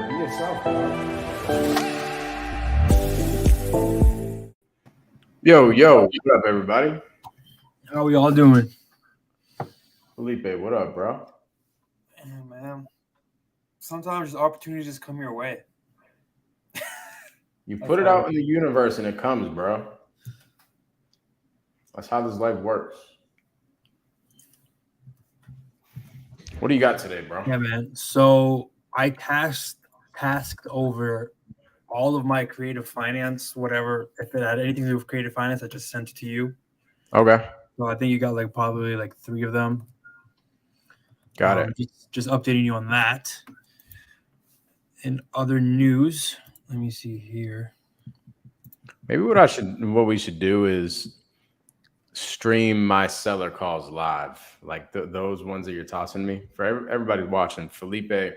Be yourself, bro. Yo, what up, everybody? How we all doing? Felipe, what up, bro? Yeah, man. Sometimes opportunities just come your way. You put it out in the universe and it comes, bro. That's how this life works. What do you got today, bro? Yeah, man. So I tasked over all of my creative finance, whatever. If it had anything to do with creative finance, I just sent it to you. Okay. So I think you got probably 3 of them. Got it. Just updating you on that. In other news, let me see here. Maybe what we should do is stream my seller calls live, like those ones that you're tossing me. For everybody watching, Felipe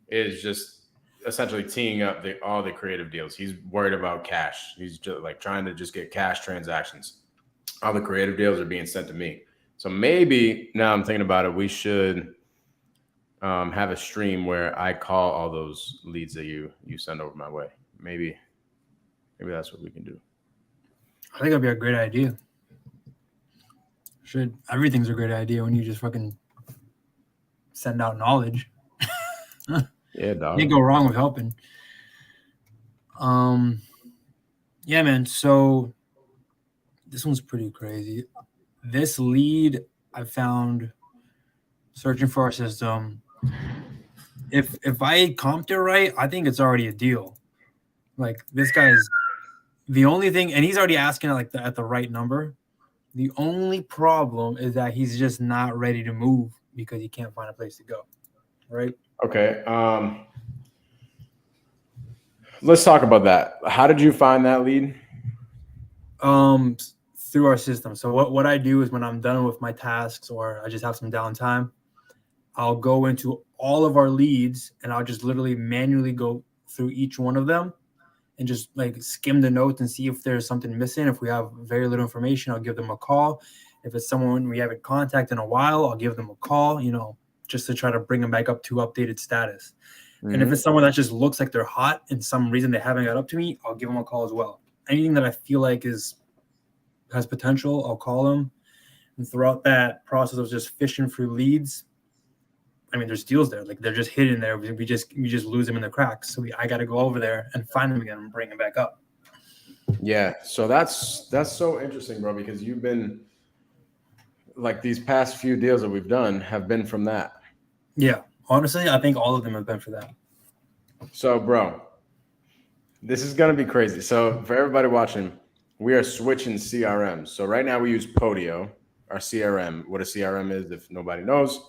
is just essentially teeing up all the creative deals. He's worried about cash. He's just trying to just get cash transactions. All the creative deals are being sent to me. So maybe now I'm thinking about it, we should have a stream where I call all those leads that you send over my way. Maybe that's what we can do. I think that'd be a great idea. Everything's a great idea when you just fucking send out knowledge. Yeah, dog. Can't go wrong with helping. Yeah, man. So this one's pretty crazy. This lead I found searching for our system. If I comped it right, I think it's already a deal. This guy's the only thing, and he's already asking at the right number. The only problem is that he's just not ready to move because he can't find a place to go. Right? Okay. Let's talk about that. How did you find that lead? Through our system. So what I do is when I'm done with my tasks or I just have some downtime, I'll go into all of our leads and I'll just literally manually go through each one of them and just skim the notes and see if there's something missing. If we have very little information, I'll give them a call. If it's someone we haven't contacted in a while, I'll give them a call, just to try to bring them back up to updated status. Mm-hmm. And if it's someone that just looks like they're hot and some reason they haven't got up to me, I'll give them a call as well. Anything that I feel like has potential, I'll call them. And throughout that process of just fishing for leads, I mean, there's deals there. They're just hidden there. We just lose them in the cracks. So I got to go over there and find them again and bring them back up. Yeah. So that's so interesting, bro, because you've been these past few deals that we've done have been from that. Yeah. Honestly, I think all of them have been for that. So, bro, this is going to be crazy. So for everybody watching, we are switching CRMs. So right now we use Podio, our CRM. What a CRM is, if nobody knows,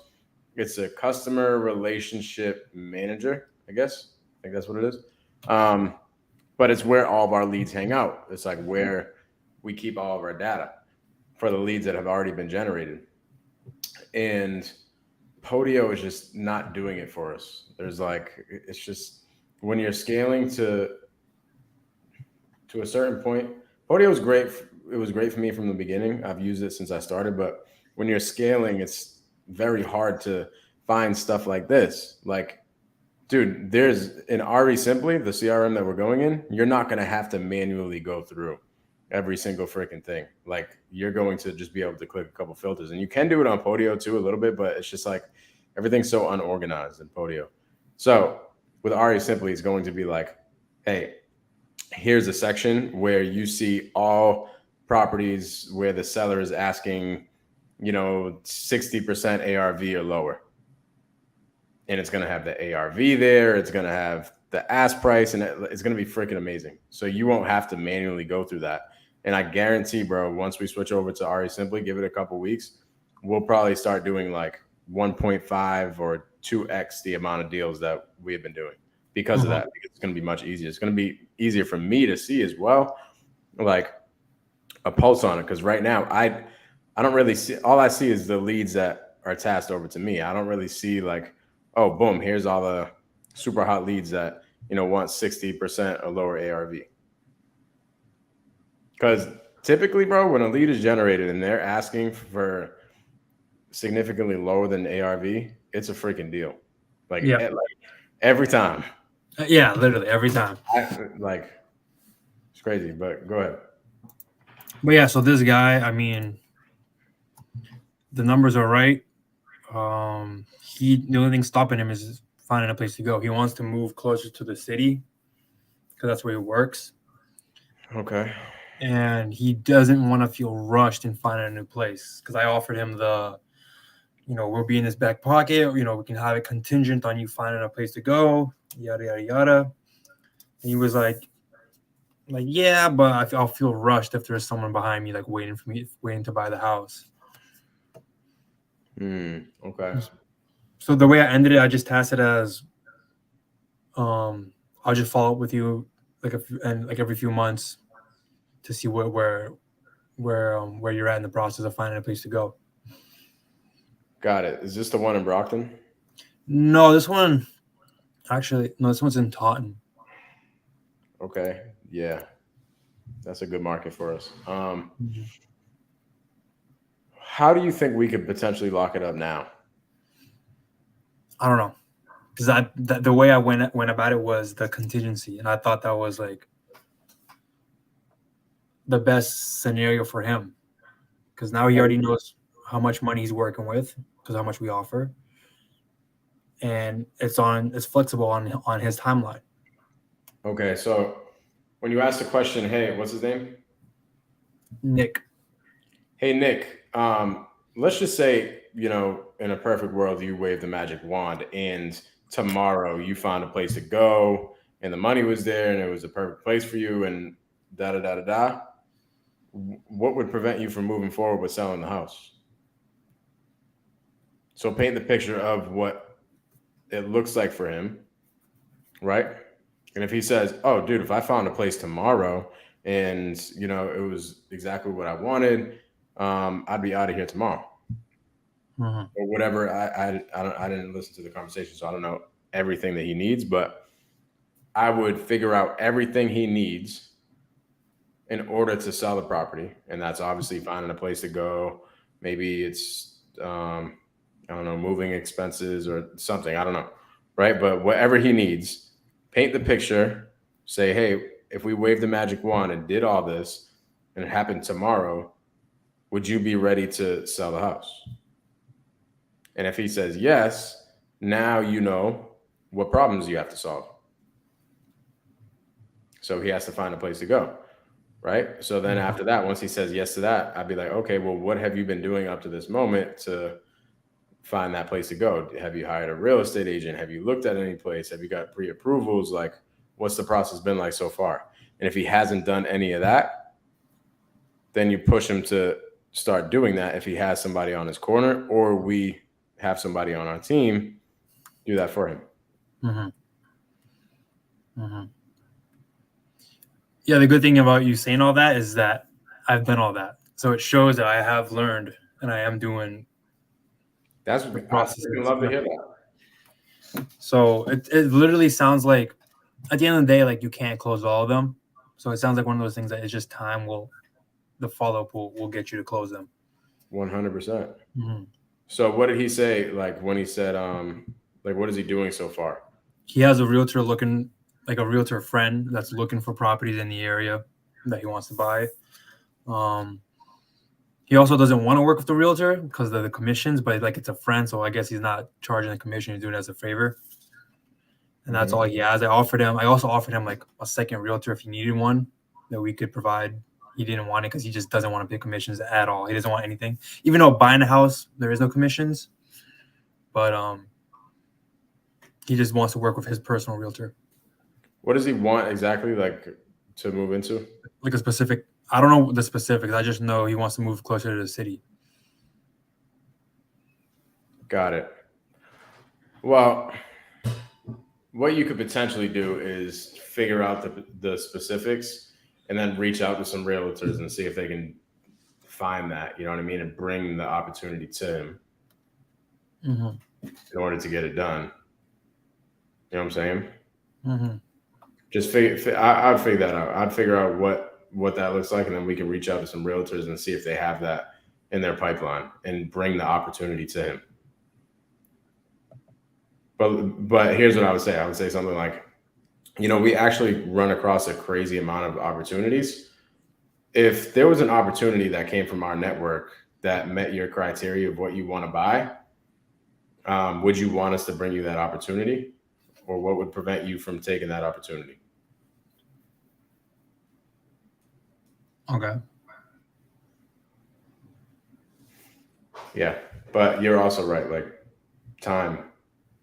it's a customer relationship manager, I guess. I think that's what it is. But it's where all of our leads hang out. It's where we keep all of our data for the leads that have already been generated. And Podio is just not doing it for us. There's it's just when you're scaling to a certain point, Podio is great. It was great for me from the beginning. I've used it since I started, but when you're scaling, it's very hard to find stuff like this. Dude, there's an RE Simply, the CRM that we're going in, you're not going to have to manually go through every single freaking thing. You're going to just be able to click a couple filters, and you can do it on Podio too a little bit, but it's just everything's so unorganized in Podio. So with RE Simply, it's going to be hey, here's a section where you see all properties where the seller is asking, 60% ARV or lower. And it's going to have the ARV there. It's going to have the ask price, and it's going to be freaking amazing. So you won't have to manually go through that. And I guarantee, bro, once we switch over to RE Simply, give it a couple weeks, we'll probably start doing 1.5 or 2x the amount of deals that we have been doing because of that. It's going to be much easier. It's going to be easier for me to see as well, a pulse on it. Because right now, I don't really see. All I see is the leads that are tasked over to me. I don't really see oh, boom, here's all the super hot leads that, want 60% or lower ARV. Because typically, bro, when a lead is generated and they're asking for significantly lower than ARV, it's a freaking deal. Every time. Yeah, literally every time. Like, it's crazy, but go ahead. But yeah, so this guy, I mean, the numbers are right. The only thing stopping him is finding a place to go. He wants to move closer to the city because that's where he works, Okay. and he doesn't want to feel rushed in finding a new place. Because I offered him we'll be in his back pocket. We can have it contingent on you finding a place to go. Yada yada yada. And he was like yeah, but I'll feel rushed if there's someone behind me like waiting for me, waiting to buy the house. Okay. So the way I ended it, I just tasked it as I'll just follow up with you like every few months to see where you're at in the process of finding a place to go. Got it. Is this the one in Brockton? No, this one actually no, this one's in Taunton. Okay. Yeah. That's a good market for us. Mhm. How do you think we could potentially lock it up now? I don't know because the way I went about it was the contingency, and I thought that was like the best scenario for him because now he already knows how much money he's working with because how much we offer, and it's flexible on his timeline. Okay. So when you ask the question, hey, what's his name? Nick. Hey, Nick, let's just say, in a perfect world, you wave the magic wand and tomorrow you found a place to go and the money was there and it was a perfect place for you and da da da da da. What would prevent you from moving forward with selling the house? So paint the picture of what it looks like for him, right? And if he says, "Oh, dude, if I found a place tomorrow and it was exactly what I wanted, I'd be out of here tomorrow," Mhm. or whatever. I didn't listen to the conversation, so I don't know everything that he needs, but I would figure out everything he needs in order to sell the property, and that's obviously finding a place to go. Maybe it's I don't know, moving expenses or something. I don't know, right? But whatever he needs, paint the picture. Say, hey, if we waved the magic wand and did all this, and it happened tomorrow, would you be ready to sell the house? And if he says yes, now you know what problems you have to solve. So he has to find a place to go, right? So then Mhm. after that, once he says yes to that, I'd be like, okay, well, what have you been doing up to this moment to find that place to go? Have you hired a real estate agent? Have you looked at any place? Have you got pre-approvals? Like, what's the process been like so far? And if he hasn't done any of that, then you push him to start doing that if he has somebody on his corner, or we have somebody on our team do that for him. Mhm. Mhm. Yeah, the good thing about you saying all that is that I've done all that. So it shows that I have learned and I am doing That's the I freaking processes. love to Yeah. hear that. So it literally sounds like at the end of the day, like you can't close all of them. So it sounds like one of those things that it's just time the follow up will get you to close them. 100%. Mhm. So what did he say? Like when he said, like what is he doing so far? He has a realtor looking like a realtor friend that's looking for properties in the area that he wants to buy. Um, he also doesn't want to work with the realtor because of the commissions, but like it's a friend, so I guess he's not charging the commission; he's doing it as a favor, and that's all Mhm. he has. I offered him. I also offered him like a second realtor if he needed one that we could provide. He didn't want it because he just doesn't want to pay commissions at all. He doesn't want anything, even though buying a house there is no commissions, but he just wants to work with his personal realtor, What does he want exactly, like to move into? like a specific. I don't know the specifics. I just know he wants to move closer to the city. Got it. Well, what you could potentially do is figure out the specifics and then reach out to some realtors and see if they can find that, you know what I mean, and bring the opportunity to him Mm-hmm. in order to get it done. You know what I'm saying? Mm-hmm. Just I'd figure that out. I'd figure out what that looks like, and then we can reach out to some realtors and see if they have that in their pipeline and bring the opportunity to him. But here's what I would say. I would say something like, we actually run across a crazy amount of opportunities. If there was an opportunity that came from our network that met your criteria of what you want to buy, would you want us to bring you that opportunity, or what would prevent you from taking that opportunity? Okay. Yeah, but you're also right. Like, time,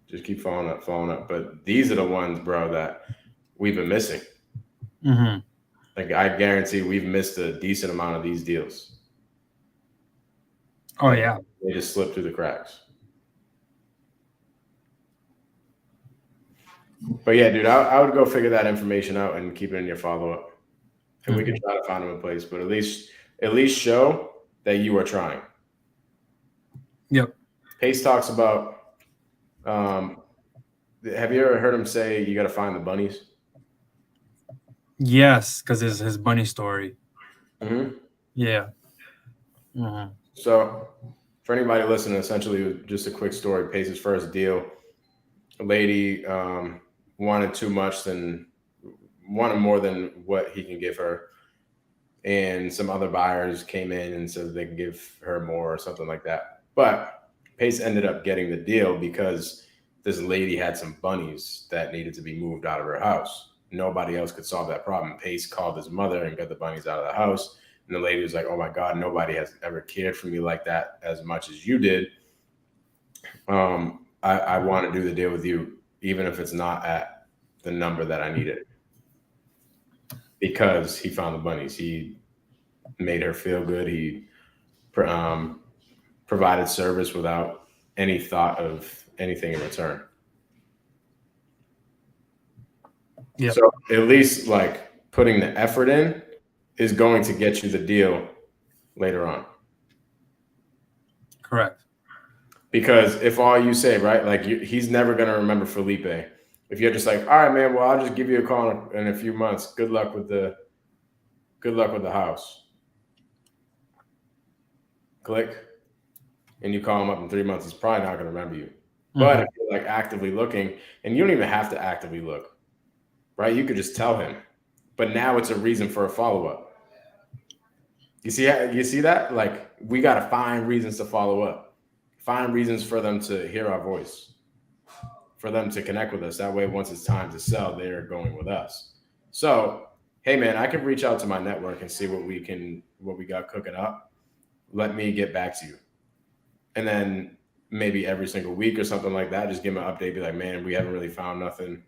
just keep following up. But these are the ones, bro, that we've been missing. Mm-hmm. Like, I guarantee we've missed a decent amount of these deals. Oh, yeah. They just slip through the cracks. But yeah, dude, I would go figure that information out and keep it in your follow up, and we can try to find them a place. But at least show that you are trying. Yep. Pace talks about. Have you ever heard him say you got to find the bunnies? Yes, because it's his bunny story. Mm-hmm. Yeah. Mm-hmm. So, for anybody listening, essentially, just a quick story. Pace's first deal, a lady wanted too much, wanted more than what he can give her, and some other buyers came in and said they can give her more or something like that. But Pace ended up getting the deal because this lady had some bunnies that needed to be moved out of her house. Nobody else could solve that problem. Pace called his mother and got the bunnies out of the house. And the lady was like, "Oh my God, nobody has ever cared for me like that as much as you did. I want to do the deal with you, even if it's not at the number that I needed." Because he found the bunnies. He made her feel good. He provided service without any thought of anything in return. Yep. So at least like putting the effort in is going to get you the deal later on. Correct. Because if all you say, right, like he's never going to remember Felipe. If you're just like, all right, man, well, I'll just give you a call in a few months. Good luck with the house. Click. And you call him up in 3 months, he's probably not going to remember you. Mm-hmm. But if you're like actively looking, and you don't even have to actively look, right? You could just tell him. But now it's a reason for a follow-up. You see that? Like, we got to find reasons to follow up. Find reasons for them to hear our voice, for them to connect with us. That way, once it's time to sell, they're going with us. So, hey, man, I can reach out to my network and see what we got cooking up. Let me get back to you. And then maybe every single week or something like that, just give them an update. Be like, man, we haven't really found nothing.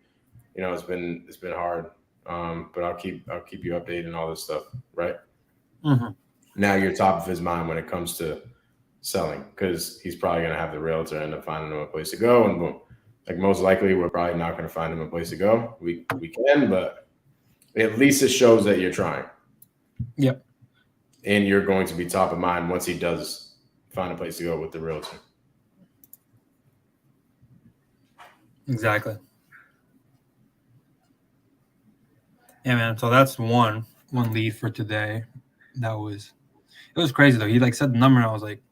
It's been hard. But I'll keep you updated and all this stuff, right? Mm-hmm. Now you're top of his mind when it comes to selling, because he's probably going to have the realtor end up finding him a place to go, and boom. Like, most likely, we're probably not going to find him a place to go. We can, but at least it shows that you're trying. Yep. And you're going to be top of mind once he does find a place to go with the realtor. Exactly. Yeah, man. So that's one lead for today. It was crazy though. He like said the number, and I was like,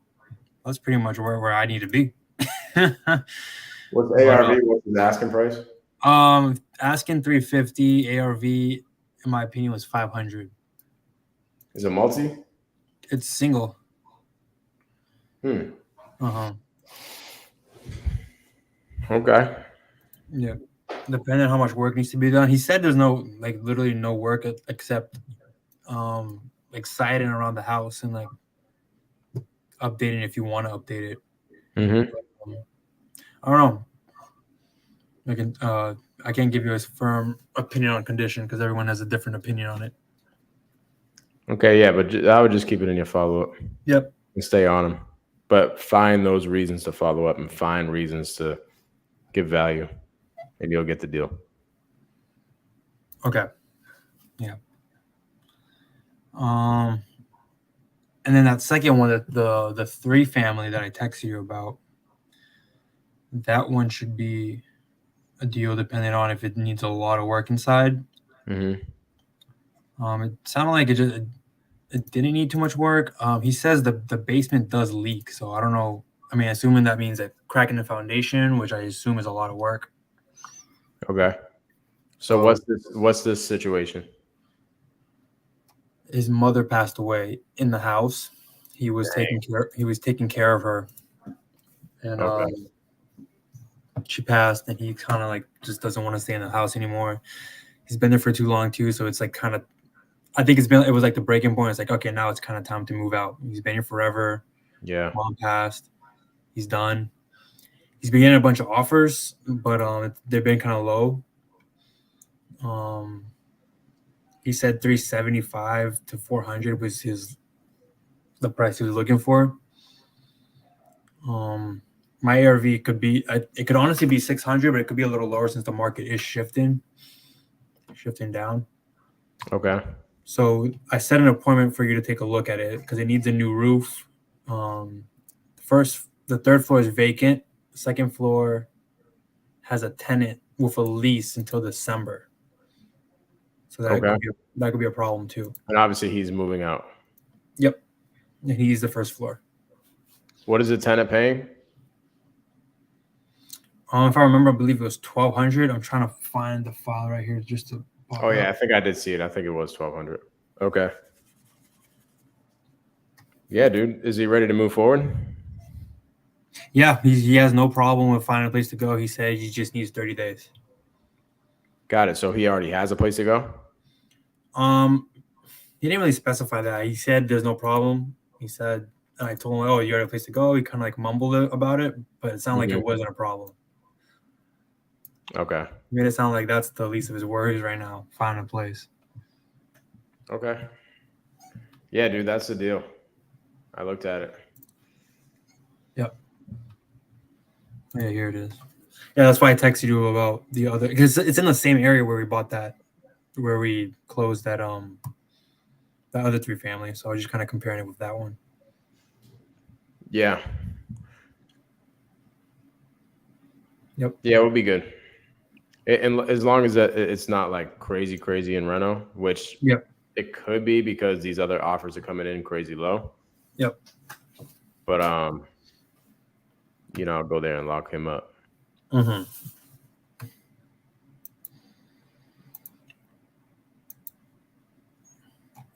that's pretty much where I need to be. What's ARV? What's his asking price? Asking 350. ARV, in my opinion, was 500. Is it multi? It's single. Okay. Yeah. Depending on how much work needs to be done. He said there's literally no work except siding around the house and like updating if you want to update it. Mm-hmm. I don't know. I can't give you a firm opinion on condition because everyone has a different opinion on it. Okay, yeah, but I would just keep it in your follow-up. Yep. And stay on them. But find those reasons to follow up and find reasons to give value, and you'll get the deal. Okay. Yeah. And then that second one, the 3 family that I texted you about, that one should be a deal depending on if it needs a lot of work inside. Mm-hmm. It sounded like it didn't need too much work. He says the basement does leak, so I don't know. I mean, assuming that means like cracking the foundation, which I assume is a lot of work. Okay. So what's this situation? His mother passed away in the house. He was taking care of her, and Okay. she passed, and he kind of like just doesn't want to stay in the house anymore. He's been there for too long too, so it's like kind of. I think it was like the breaking point. It's like, okay, now it's kind of time to move out. He's been here forever. Yeah. Mom passed. He's done. He's been getting a bunch of offers, but they've been kind of low. He said 375 to 400 was the price he was looking for. My ARV could be it could honestly be 600, but it could be a little lower since the market is shifting down. Okay. So I set an appointment for you to take a look at it because it needs a new roof. The third floor is vacant. The second floor has a tenant with a lease until December. So that could be a problem too. And obviously he's moving out. Yep. And he's the first floor. What is the tenant paying? If I remember, I believe it was 1,200. I'm trying to find the file right here just to. Oh yeah, I think I did see it. I think it was 1,200. Okay. Yeah, dude. Is he ready to move forward? Yeah, he has no problem with finding a place to go. He said he just needs 30 days. Got it. So he already has a place to go? He didn't really specify that. He said there's no problem. He said, and I told him, oh, you got a place to go. He kind of like mumbled about it, but it sounded like it wasn't a problem. Okay. He made it sound like that's the least of his worries right now, finding a place. Okay. Yeah, dude, that's the deal. I looked at it. Yep. Yeah, here it is. Yeah, that's why I texted you about the other, because it's in the same area where we bought that, where we closed that the other 3 families. So I was just kind of comparing it with that one. Yeah. Yep. Yeah, it would be good. And as long as it's not like crazy in Reno, which it could be because these other offers are coming in crazy low. Yep. But I'll go there and lock him up. Mm-hmm.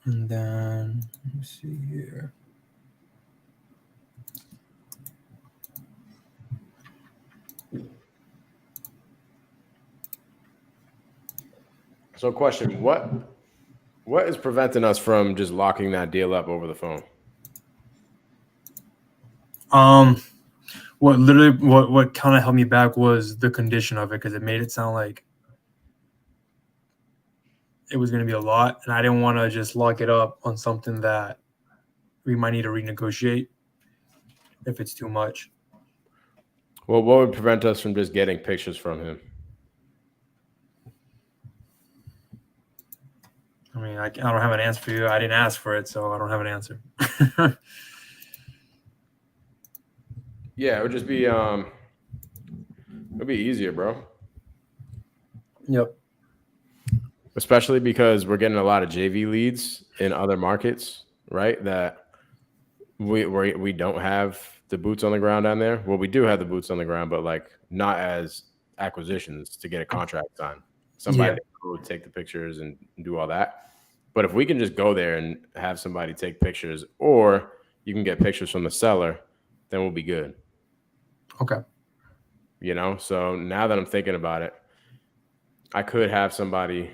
And then let me see here. So question, what is preventing us from just locking that deal up over the phone? What kind of held me back was the condition of it, because it made it sound like it was going to be a lot, and I didn't want to just lock it up on something that we might need to renegotiate if it's too much. Well, what would prevent us from just getting pictures from him? I mean, I don't have an answer for you. I didn't ask for it, so I don't have an answer. Yeah, it would just be it'd be easier, bro. Yep. Especially because we're getting a lot of JV leads in other markets, right? That we don't have the boots on the ground down there. Well, we do have the boots on the ground, but like not as acquisitions to get a contract signed. Somebody would take the pictures and do all that. But if we can just go there and have somebody take pictures, or you can get pictures from the seller, then we'll be good. Okay. So now that I'm thinking about it, I could have somebody.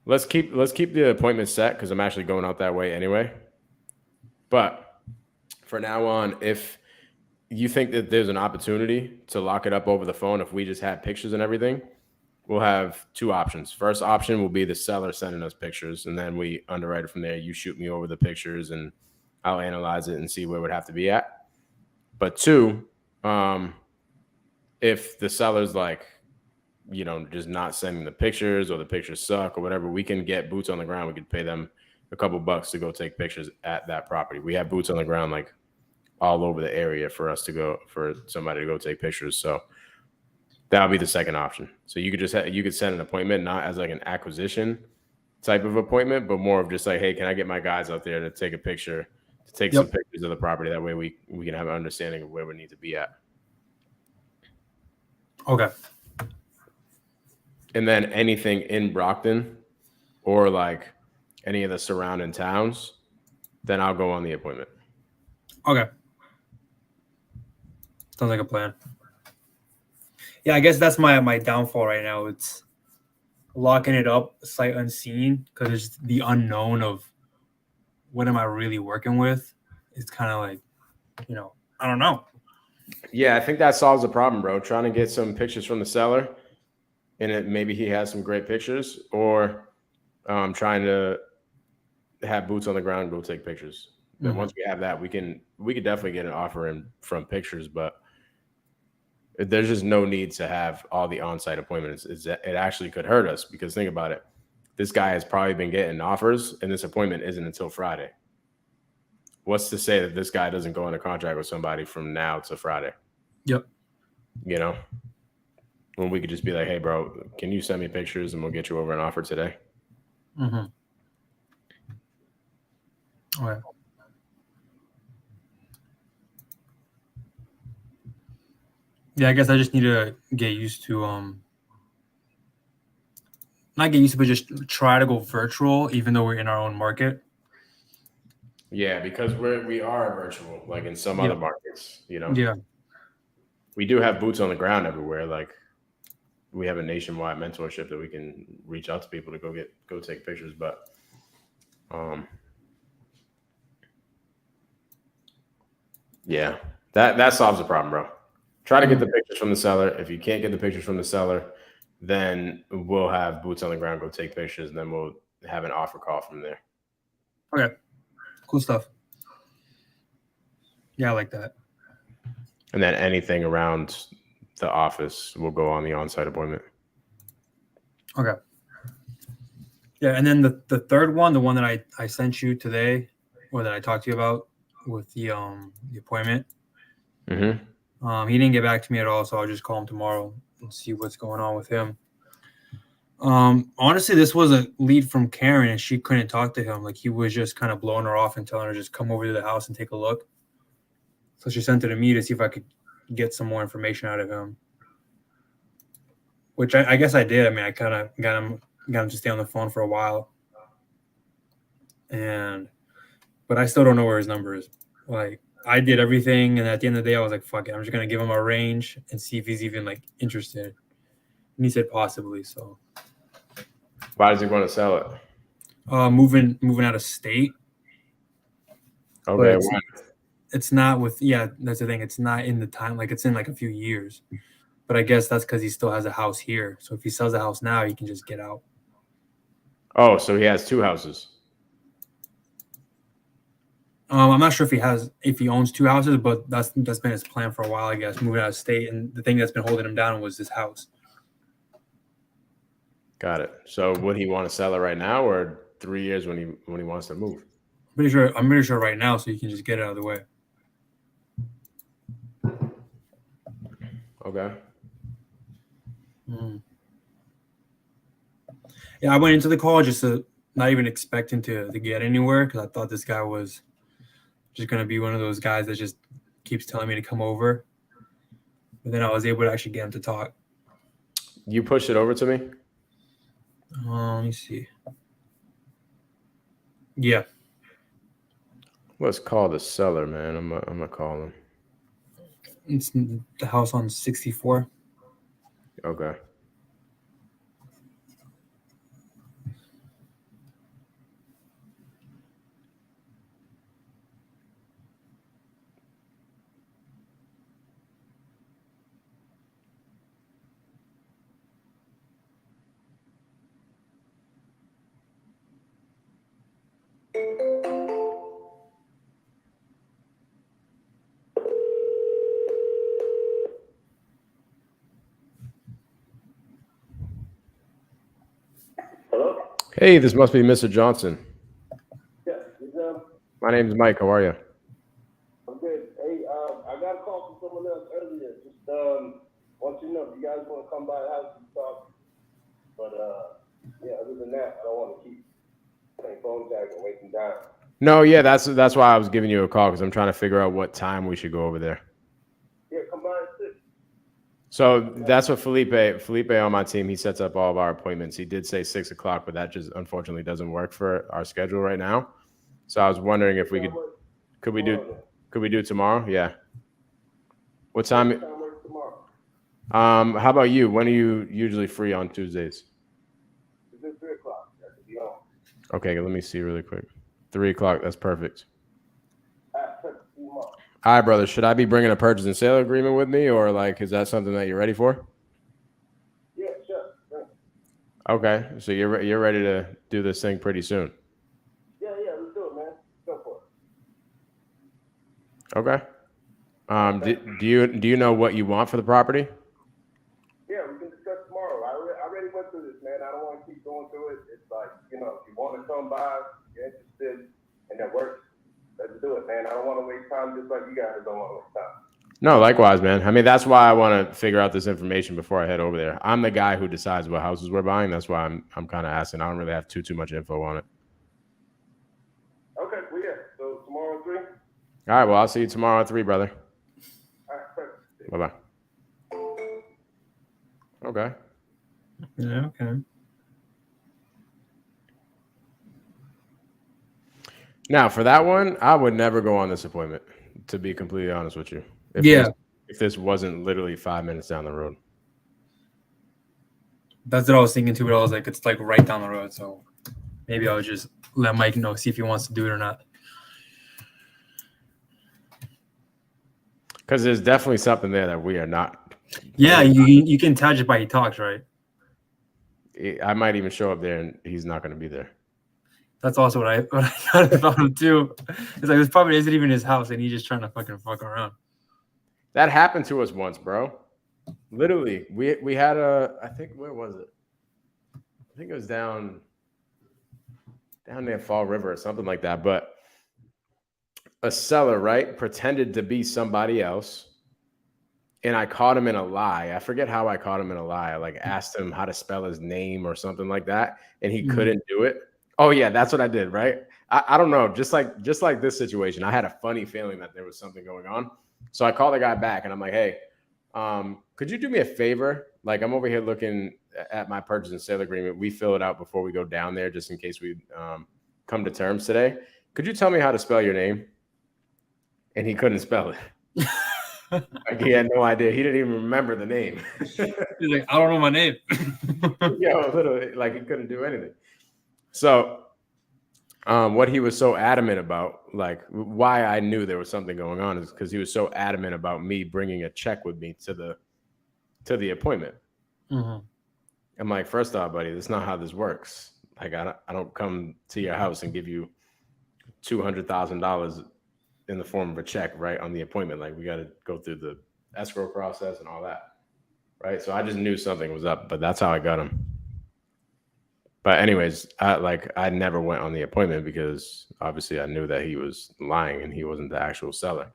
Let's keep the appointment set because I'm actually going out that way anyway. But for now on, if you think that there's an opportunity to lock it up over the phone, if we just had pictures and everything, we'll have 2 options. First option will be the seller sending us pictures, and then we underwrite it from there. You shoot me over the pictures, and I'll analyze it and see where it would have to be at. But 2, if the seller's like, just not sending the pictures, or the pictures suck or whatever, we can get boots on the ground. We could pay them a couple bucks to go take pictures at that property. We have boots on the ground like all over the area for somebody to go take pictures. So that would be the second option. So you could send an appointment, not as like an acquisition type of appointment, but more of just like, hey, can I get my guys out there to take a picture, to take some pictures of the property? That way we can have an understanding of where we need to be at. Okay. And then anything in Brockton or like any of the surrounding towns, then I'll go on the appointment. Okay. Sounds like a plan. Yeah, I guess that's my downfall right now. It's locking it up sight unseen because it's the unknown of what am I really working with. It's kind of like, I don't know. Yeah, I think that solves the problem, bro. Trying to get some pictures from the seller, and maybe he has some great pictures, or trying to have boots on the ground, go take pictures. Then once we have that, we could definitely get an offer in from pictures, but there's just no need to have all the on-site appointments. It actually could hurt us because think about it. This guy has probably been getting offers, and this appointment isn't until Friday. What's to say that this guy doesn't go into contract with somebody from now to Friday? Yep. When we could just be like, hey, bro, can you send me pictures and we'll get you over an offer today? Mm-hmm. All right. Yeah, I guess I just need to get used to not get used to, but just try to go virtual, even though we're in our own market. Yeah, because we are virtual, like in some other markets, Yeah. We do have boots on the ground everywhere. Like we have a nationwide mentorship that we can reach out to people to go take pictures. But yeah, that solves the problem, bro. Try to get the pictures from the seller. If you can't get the pictures from the seller, then we'll have boots on the ground go take pictures, and then we'll have an offer call from there. Okay. Cool stuff. Yeah, I like that. And then anything around the office will go on the on-site appointment. Okay. Yeah, and then the third one, the one that I sent you today, or that I talked to you about with the appointment. Mm-hmm. He didn't get back to me at all, so I'll just call him tomorrow and see what's going on with him. Honestly, this was a lead from Karen, and she couldn't talk to him. Like he was just kind of blowing her off and telling her just come over to the house and take a look. So she sent it to me to see if I could get some more information out of him. Which I guess I did. I mean, I kind of got him to stay on the phone for a while. But I still don't know where his number is. Like I did everything, and at the end of the day, I was like, "Fuck it, I'm just gonna give him a range and see if he's even like interested." And he said possibly. So why does he want to sell it? Moving out of state. Okay, it's not with that's the thing. It's not in the time, like it's in like a few years. But I guess that's because he still has a house here. So if he sells the house now, he can just get out. Oh, so he has two houses. I'm not sure if he owns two houses, but that's been his plan for a while, I guess, moving out of state. And the thing that's been holding him down was this house. Got it. So would he want to sell it right now, or 3 years when he wants to move? I'm pretty sure right now, so you can just get it out of the way. Okay. Yeah, I went into the call just not even expecting to get anywhere because I thought this guy was just going to be one of those guys that just keeps telling me to come over. But then I was able to actually get him to talk. You pushed it over to me? Let me see. Yeah. Let's call the seller, man. I'm gonna call him. It's the house on 64. Okay. Hello? Hey, this must be Mr. Johnson. Yeah, My name's Mike. How are you? I'm good. Hey, I got a call from someone else earlier. Just want you to know if you guys want to come by the house and talk. But yeah, other than that, I don't want to keep playing phone tag and wasting time. No, yeah, that's why I was giving you a call because I'm trying to figure out what time we should go over there. Yeah, come by at 6. So that's what Felipe on my team, he sets up all of our appointments. He did say 6 o'clock, but that just unfortunately doesn't work for our schedule right now. So I was wondering if we could we do tomorrow? Yeah. What time? Works tomorrow? How about you? When are you usually free on Tuesdays? Is it 3 o'clock? That should be on. Okay, let me see really quick. 3 o'clock. That's perfect. Tomorrow. All right, brother. Should I be bringing a purchase and sale agreement with me, or like, is that something that you're ready for? Yeah, sure. Sure. Okay, so you're ready to do this thing pretty soon. Yeah, let's do it, man. Go for it. Okay. Do you know what you want for the property? Yeah, we can discuss tomorrow. I already went through this, man. I don't want to keep going through it. It's like, if you want to come by, you're interested, and that works, let's do it, man. I don't want to waste time just like you guys don't want to waste time. No, likewise, man. I mean, that's why I want to figure out this information before I head over there. I'm the guy who decides what houses we're buying. That's why I'm kind of asking. I don't really have too much info on it. Okay, well, yeah. So tomorrow at 3? All right, well, I'll see you tomorrow at 3, brother. All right, perfect. Bye-bye. Okay. Yeah, okay. Now, for that one, I would never go on this appointment, to be completely honest with you. If this wasn't literally 5 minutes down the road. That's what I was thinking too, but I was like, it's like right down the road. So maybe I'll just let Mike know, see if he wants to do it or not. Because there's definitely something there that we are not. Yeah, you can tell just by he talks, right? I might even show up there and he's not going to be there. That's also what I thought about him too. It's like this probably isn't even his house, and he's just trying to fuck around. That happened to us once, bro. Literally, we had I think, where was it? I think it was down near Fall River or something like that. But a seller, right, pretended to be somebody else. And I caught him in a lie. I forget how I caught him in a lie. I like asked him how to spell his name or something like that. And he couldn't do it. Oh yeah, that's what I did, right? I don't know. Just like this situation, I had a funny feeling that there was something going on. So I called the guy back and I'm like, hey, could you do me a favor? Like, I'm over here looking at my purchase and sale agreement. We fill it out before we go down there just in case we come to terms today. Could you tell me how to spell your name? And he couldn't spell it. Like, he had no idea. He didn't even remember the name. He's like, I don't know my name. Yo, literally, like, he couldn't do anything. So what he was so adamant about, like why I knew there was something going on, is because he was so adamant about me bringing a check with me to the appointment. Mm-hmm. I'm like, first off, buddy, that's not how this works. Like, I don't come to your house and give you $200,000 in the form of a check right on the appointment. Like, we got to go through the escrow process and all that, right? So I just knew something was up, but that's how I got him. But anyways, I never went on the appointment because obviously I knew that he was lying and he wasn't the actual seller.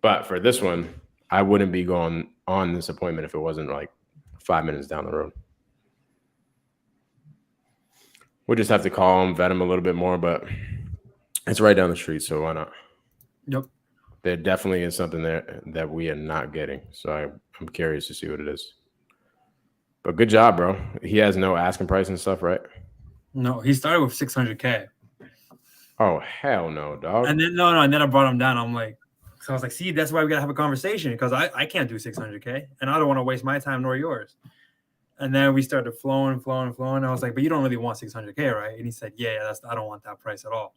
But for this one, I wouldn't be going on this appointment if it wasn't like 5 minutes down the road. We'll just have to call him, vet him a little bit more, but it's right down the street, so why not? Yep. There definitely is something there that we are not getting. So I'm curious to see what it is. But good job, bro. He has no asking price and stuff, right? No, he started with 600K. Oh, hell no, dog. And then and then I brought him down. I'm like, so I was like, see, that's why we gotta have a conversation, because I can't do 600K and I don't want to waste my time nor yours. And then we started flowing. I was like, but you don't really want 600K, right? And he said, yeah, I don't want that price at all.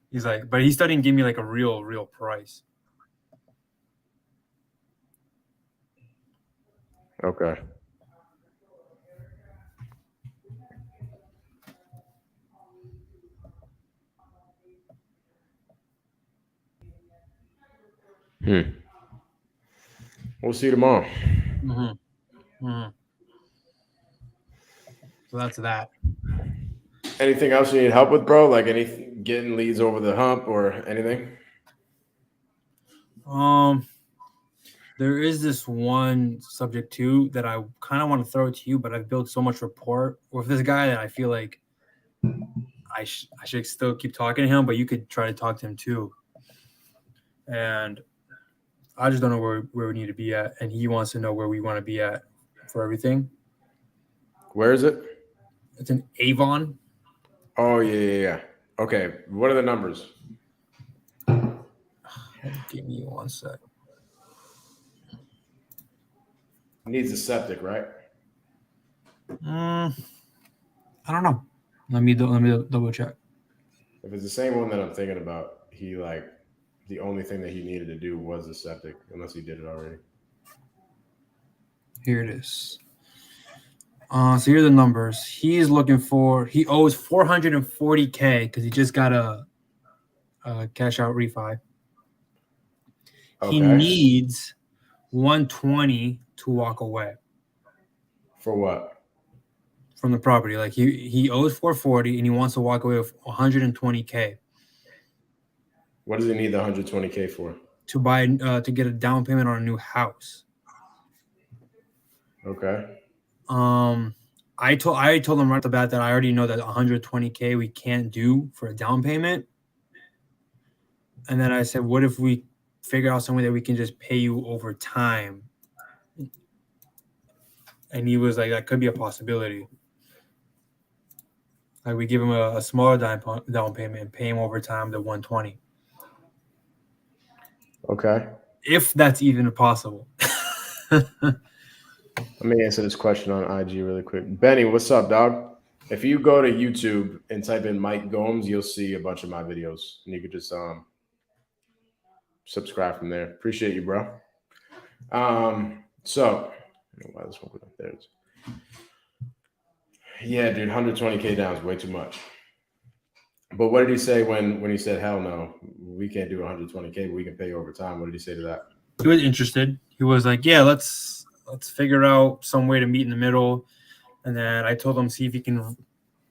He's like, but he started to give me like a real price. Okay. We'll see you tomorrow. Mm-hmm. Mm-hmm. So that's that. Anything else you need help with, bro? Like anything, getting leads over the hump or anything? There is this one subject too that I kind of want to throw to you, but I've built so much rapport with this guy that I feel like I should still keep talking to him, but you could try to talk to him too. And I just don't know where we need to be at, and he wants to know where we want to be at for everything. Where is it? It's in Avon. Oh yeah. Okay, what are the numbers? Give me 1 sec. Needs a septic, right? I don't know. Let me double check. If it's the same one that I'm thinking about, he like the only thing that he needed to do was the septic, unless he did it already. Here it is. So here are the numbers. He owes $440K because he just got a cash out refi. He Okay. needs 120 to walk away For what? from the property. Like he owes 440 and he wants to walk away with 120K What does he need the 120K for? to buy to get a down payment on a new house. Okay. I told him right off the bat that I already know that 120K we can't do for a down payment. And then I said, what if we figure out some way that we can just pay you over time? And he was like, that could be a possibility. Like we give him a smaller down payment and pay him over time the 120. Okay. If that's even possible. Let me answer this question on IG really quick. Benny, what's up, dog? If you go to YouTube and type in Mike Gomes, you'll see a bunch of my videos, and you could just subscribe from there. Appreciate you, bro. So I don't know why this one went up there. Yeah, dude, 120K down is way too much. But what did he say when he said, hell no, we can't do 120K, but we can pay over time? What did he say to that? He was interested. He was like, yeah, let's figure out some way to meet in the middle. And then I told him, see if he can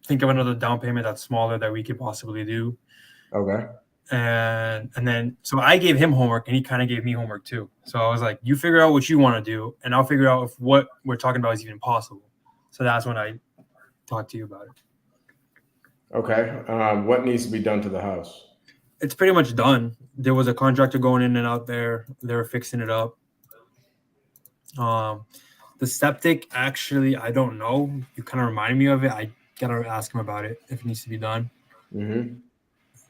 think of another down payment that's smaller that we could possibly do. Okay. And then so I gave him homework and he kind of gave me homework too. So I was like, you figure out what you want to do and I'll figure out if what we're talking about is even possible. So that's when I talked to you about it. Okay. What needs to be done to the house? It's pretty much done. There was a contractor going in and out there. They were fixing it up. The septic, actually, I don't know. You kind of reminded me of it. I gotta ask him about it if it needs to be done. Mm-hmm.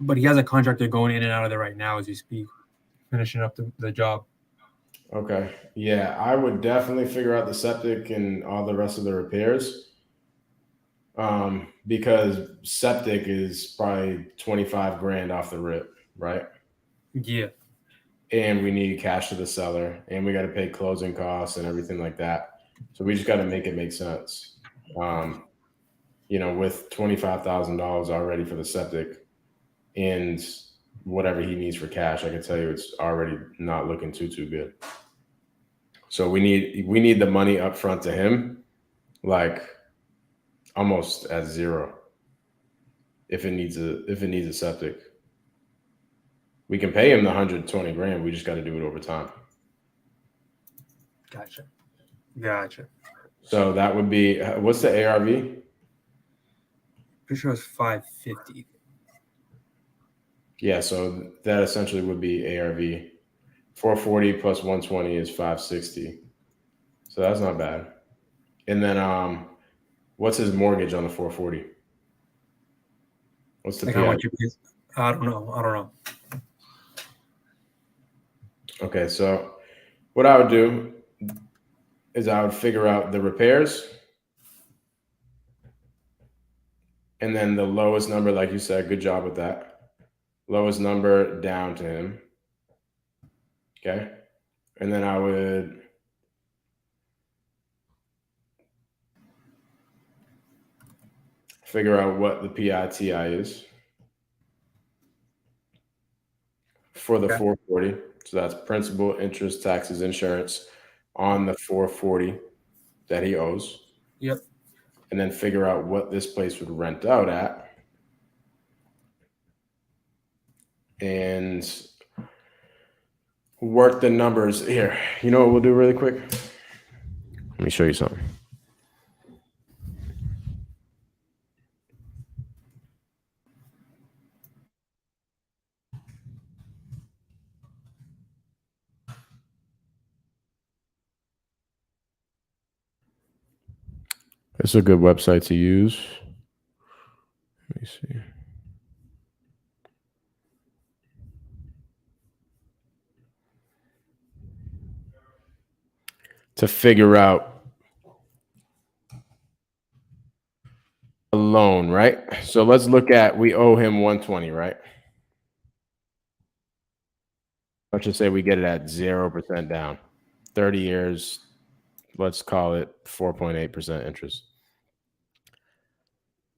But he has a contractor going in and out of there right now as we speak, finishing up the job. Okay. Yeah, I would definitely figure out the septic and all the rest of the repairs. Because septic is probably 25 grand off the rip, right? Yeah. And we need cash to the seller, and we got to pay closing costs and everything like that. So we just got to make it make sense. With $25,000 already for the septic and whatever he needs for cash, I can tell you it's already not looking too good. So we need the money up front to him, like almost at zero. If it needs a septic, we can pay him the 120 grand. We just got to do it over time. Gotcha. So that would be, what's the ARV? Pretty sure it's 550. Yeah, so that essentially would be ARV. 440 plus 120 is 560. So that's not bad. And then what's his mortgage on the 440? What's the Like PI? how much you pay? I don't know. Okay, so what I would do is I would figure out the repairs, and then the lowest number, like you said, good job with that. Lowest number down to him. Okay. And then I would figure out what the PITI is for the 440. So that's principal, interest, taxes, insurance on the 440 that he owes. Yep. And then figure out what this place would rent out at. And work the numbers here. You know what we'll do really quick? Let me show you something. This is a good website to use. Let me see. To figure out a loan, right? So let's look at, we owe him 120, right? Let's just say we get it at 0% down, 30 years, let's call it 4.8% interest.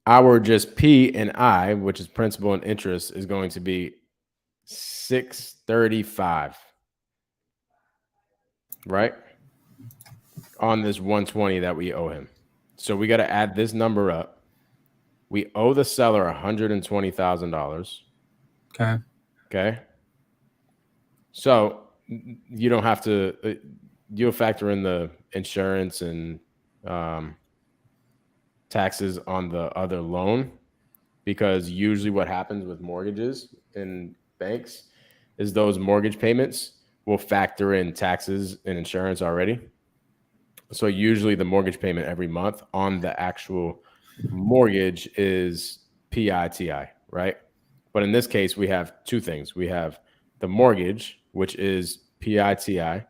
Our just P and I, which is principal and interest, is going to be 635, right? On this 120 that we owe him. So we got to add this number up. We owe the seller $120,000. Okay. Okay. So you don't have to, you'll factor in the insurance and taxes on the other loan, because usually what happens with mortgages in banks is those mortgage payments will factor in taxes and insurance already. So usually the mortgage payment every month on the actual mortgage is PITI, right? But in this case, we have two things. We have the mortgage, which is PITI,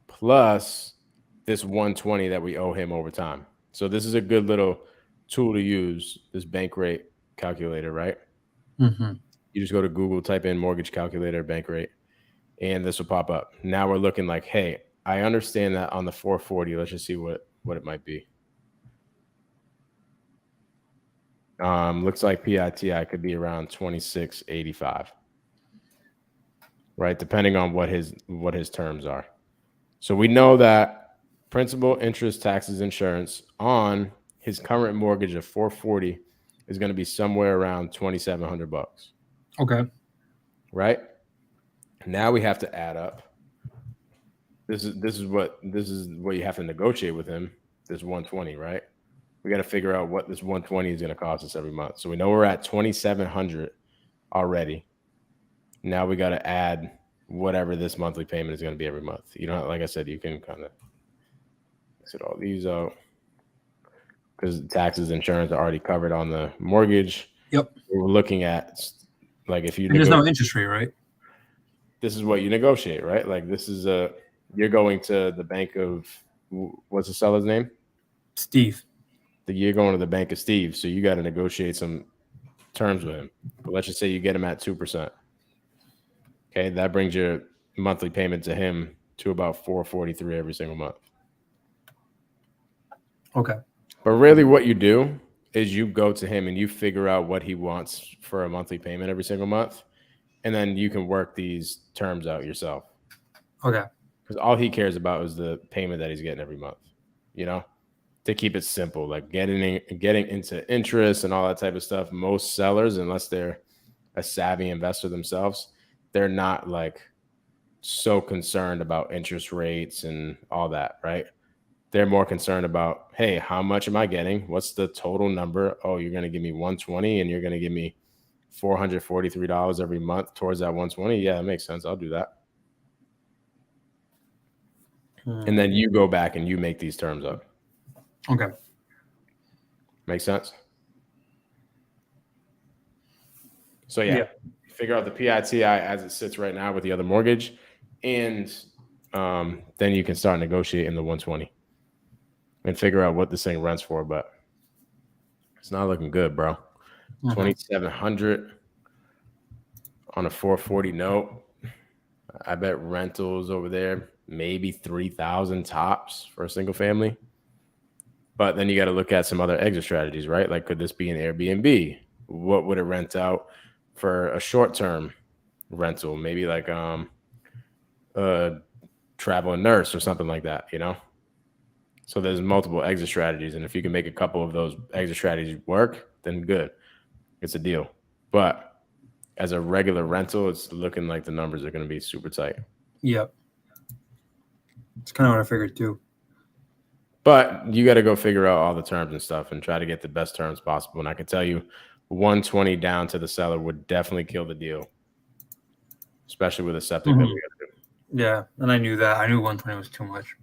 plus this 120 that we owe him over time. So this is a good little tool to use, this bank rate calculator, right? Mm-hmm. You just go to Google, type in mortgage calculator, bank rate, and this will pop up. Now we're looking like, hey, I understand that on the 440. Let's just see what it might be. Looks like PITI could be around 2685, right? Depending on what his terms are. So we know that principal, interest, taxes, insurance on his current mortgage of 440 is going to be somewhere around $2,700. Okay. Right? Now we have to add up. This is what you have to negotiate with him. This 120, right? We got to figure out what this 120 is going to cost us every month. So we know we're at 2,700 already. Now we got to add whatever this monthly payment is going to be every month. You know, like I said, you can kind of exit all these out because taxes, insurance are already covered on the mortgage. Yep. We're looking at, like, if you there's no interest rate, right? This is what you negotiate, right? Like, this is you're going to the bank of, what's the seller's name? Steve. You're going to the bank of Steve, so you got to negotiate some terms with him. But let's just say you get him at 2%. Okay, that brings your monthly payment to him to about $443 every single month. Okay. But really what you do is you go to him and you figure out what he wants for a monthly payment every single month. And then you can work these terms out yourself. Okay. Because all he cares about is the payment that he's getting every month, you know, to keep it simple, like getting into interest and all that type of stuff. Most sellers, unless they're a savvy investor themselves, they're not like so concerned about interest rates and all that, right? They're more concerned about, hey, how much am I getting? What's the total number? Oh, you're going to give me 120 and you're going to give me $443 every month towards that 120. Yeah, that makes sense. I'll do that. And then you go back and you make these terms up. Okay. Make sense? So yeah. Figure out the PITI as it sits right now with the other mortgage, and then you can start negotiating the 120 and figure out what this thing rents for. But it's not looking good, bro. 2,700 on a 440 note. I bet rentals over there maybe 3,000 tops for a single family. But then you got to look at some other exit strategies, right? Like, could this be an Airbnb? What would it rent out for a short-term rental? Maybe like a traveling nurse or something like that, you know? So there's multiple exit strategies. And if you can make a couple of those exit strategies work, then good. It's a deal. But as a regular rental, it's looking like the numbers are going to be super tight. Yep. It's kind of what I figured too. But you got to go figure out all the terms and stuff and try to get the best terms possible. And I can tell you 120 down to the seller would definitely kill the deal, especially with a septic that we got to do. Yeah, and I knew that. I knew 120 was too much.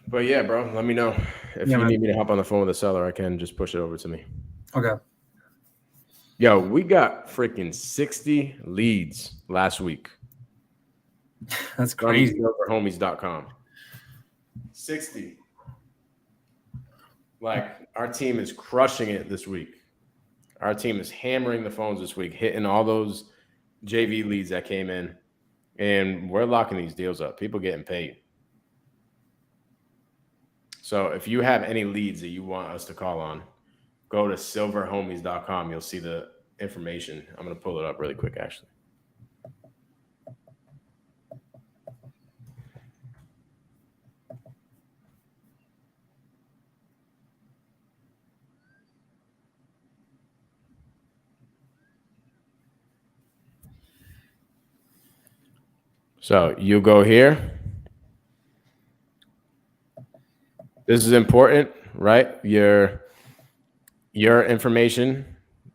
But yeah, bro, let me know if Yeah, you man. need me to hop on the phone with the seller. I can just push it over to me. Okay. Yo, we got freaking 60 leads last week That's from crazy. silverhomies.com. 60. Like, our team is crushing it this week. Our team is hammering the phones this week, hitting all those JV leads that came in, and we're locking these deals up. People getting paid. So if you have any leads that you want us to call on, go to silverhomies.com. You'll see the information. I'm going to pull it up really quick, actually. So you go here. This is important, right? Your information,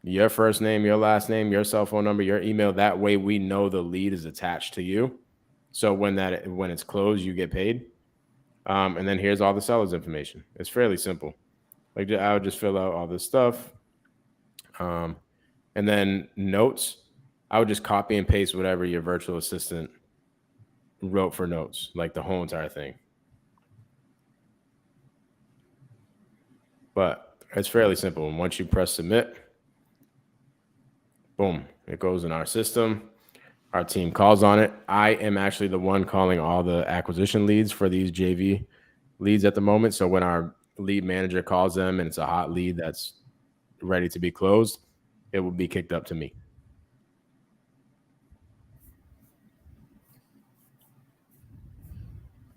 your first name, your last name, your cell phone number, your email. That way we know the lead is attached to you. So when it's closed, you get paid. And then here's all the seller's information. It's fairly simple. Like, I would just fill out all this stuff. And then notes, I would just copy and paste whatever your virtual assistant wrote for notes, like the whole entire thing. But it's fairly simple. And once you press submit, boom, it goes in our system. Our team calls on it. I am actually the one calling all the acquisition leads for these JV leads at the moment. So when our lead manager calls them and it's a hot lead that's ready to be closed, it will be kicked up to me.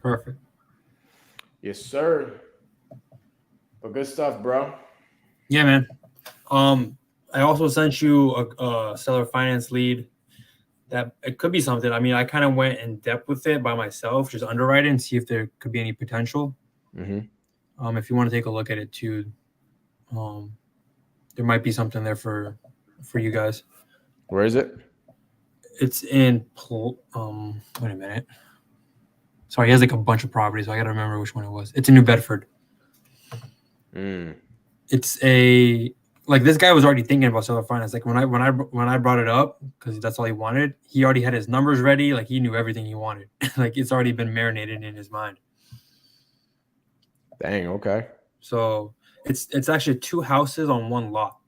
Perfect. Yes, sir. But good stuff, bro. Yeah, man. I also sent you a seller finance lead that it could be something. I mean, I kind of went in depth with it by myself, just underwriting and see if there could be any potential. Mm-hmm. If you want to take a look at it too, there might be something there for you guys. Where is it? It's in wait a minute. Sorry, he has like a bunch of properties, so I gotta remember which one it was. It's in New Bedford. It's like this guy was already thinking about seller finance. Like when I brought it up, because that's all he wanted, he already had his numbers ready. Like he knew everything he wanted. Like it's already been marinated in his mind. Dang, okay. So it's actually 2 houses on 1 lot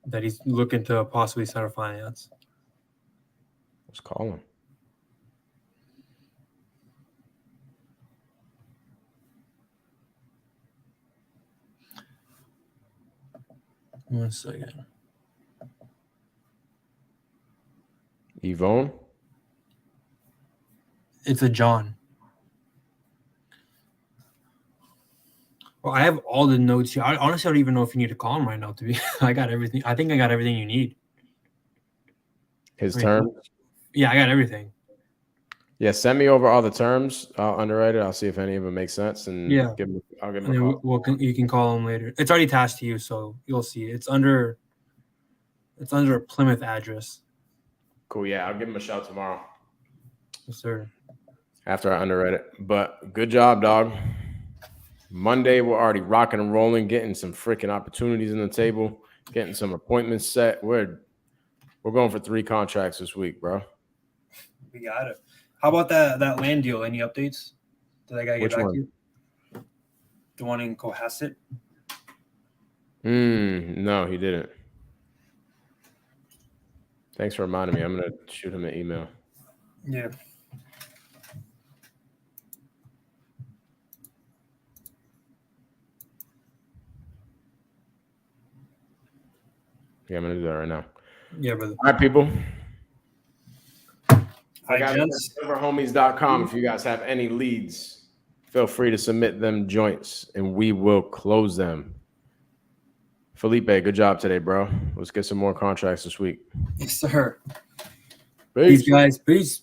that he's looking to possibly seller finance. Let's call him. One second. Yvonne? It's a John. Well, I have all the notes here. I honestly don't even know if you need to call him right now. To be, I got everything. I think I got everything you need. His terms? Yeah, I got everything. Yeah, send me over all the terms. I'll underwrite it. I'll see if any of them make sense, and yeah, I'll give him a call. You can call him later. It's already attached to you, so you'll see. It's under a Plymouth address. Cool. Yeah, I'll give him a shout tomorrow. Yes, sir. After I underwrite it. But good job, dog. Monday, we're already rocking and rolling, getting some freaking opportunities on the table, getting some appointments set. We're going for 3 contracts this week, bro. We got it. How about that land deal? Any updates? Did that guy get back to you? The one in Cohasset? No, he didn't. Thanks for reminding me. I'm going to shoot him an email. Yeah. Yeah, I'm going to do that right now. Yeah, brother. All right, people. Hi, gents. Silverhomies.com. If you guys have any leads, feel free to submit them joints, and we will close them. Felipe, good job today, bro. Let's get some more contracts this week. Yes, sir. Peace. Peace, guys. Peace.